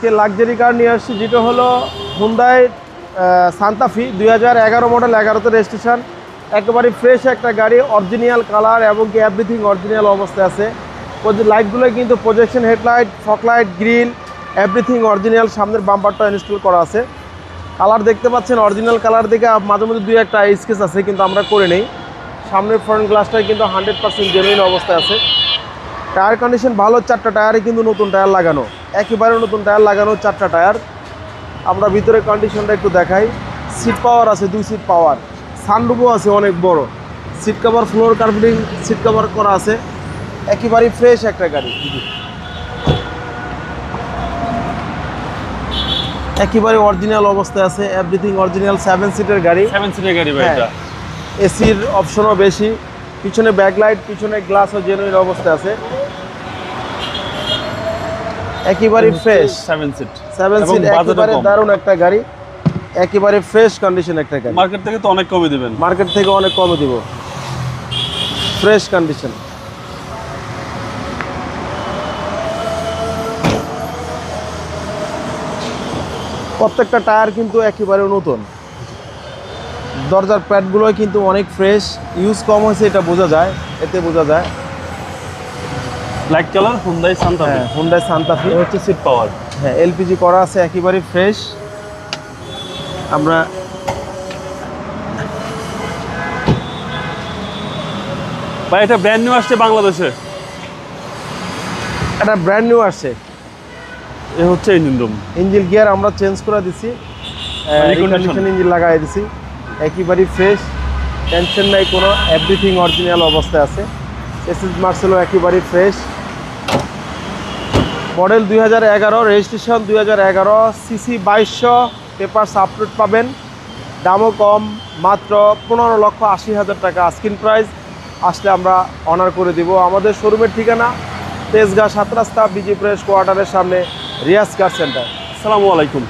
আজকে luxury car নিয়ে আসছি, যেটা হলো হুন্ডাই সান্তা ফি 2011 মডেল, 11তে রেজিস্ট্রেশন। একেবারে ফ্রেশ একটা গাড়ি, অরিজিনাল কালার এবং কি এভরিথিং অরিজিনাল অবস্থায় আছে। লাইটগুলো কিন্তু projection headlight, fog light, grill everything original. সামনের বাম্পারটা ইনস্টল করা আছে। কালার দেখতে পাচ্ছেন অরিজিনাল কালার দেখে মাঝে মধ্যে দুই একটা স্কেচ আছে, কিন্তু আমরা করে নেই। সামনের ফ্রন্ট গ্লাসটাই কিন্তু 100% জেনুইন অবস্থায় আছে। টায়ার কন্ডিশন ভালো, 4টা টায়ারে কিন্তু নতুন টায়ার লাগানো, একেবারে নতুন টায়ার লাগানো 4টা টায়ার। আমরা ভিতরে কন্ডিশনটা একটু দেখাই। সিট পাওয়ার আছে, 2 সিট পাওয়ার, সানরুফও আছে অনেক বড়। Seat cover, floor carpeting, seat cover করা আছে। একেবারেই ফ্রেশ একটা গাড়ি, একেবারে অরিজিনাল অবস্থায় আছে, এভরিথিং অরিজিনাল। 7 সিটের গাড়ি, 7 সিটের গাড়ি ভাই এটা। এসির অপশনও বেশি, পিছনে ব্যাকলাইট, পিছনে গ্লাসও জেনুইন অবস্থায় আছে। একেবারে ফ্রেশ 7 সিট, 7 সিট, একেবারে দারুণ একটা গাড়ি, একেবারে ফ্রেশ কন্ডিশন একটা গাড়ি। মার্কেট থেকে তো অনেক কমে দিবেন। মার্কেট থেকে অনেক কমে দিব, ফ্রেশ কন্ডিশন। প্রত্যেকটা টায়ার কিন্তু একেবারে নতুন। দরজার প্যাডগুলো কিন্তু অনেক ফ্রেশ, ইউজ কম হয়েছে এটা বোঝা যায়, এতে বোঝা যায়। ব্ল্যাক কালার হুন্ডাই সান্তা ফি। হ্যাঁ, হুন্ডাই সান্তা ফি হচ্ছে সিট পাওয়ার। হ্যাঁ, এলপিজি করা আছে, একেবারে ফ্রেশ। আমরা ভাই এটা ব্র্যান্ড নিউ আসছে বাংলাদেশে, একটা ব্র্যান্ড নিউ আসছে। এ হচ্ছে ইঞ্জিন রুম। ইঞ্জিন গিয়ার আমরা চেঞ্জ করে দিছি, রিকন্ডিশন ইঞ্জিন লাগাই দিছি, একেবারে ফ্রেশ, টেনশন নাই কোনো, এভরিথিং অরিজিনাল অবস্থায় আছে। এসএস মার্সেলও একেবারে fresh. Model 2011, registration 2011, CC 2200, papers upload পাবেন। দামও কম, মাত্র 15,80,000 টাকা আস্কিং প্রাইস। আসলে আমরা অনার করে দিব। আমাদের শোরুমের ঠিকানা তেজগাঁ 7 রাস্তা, বিজি প্রেস কোয়ার্টারের সামনে, রিয়াজ কার সেন্টার। আসসালামু আলাইকুম।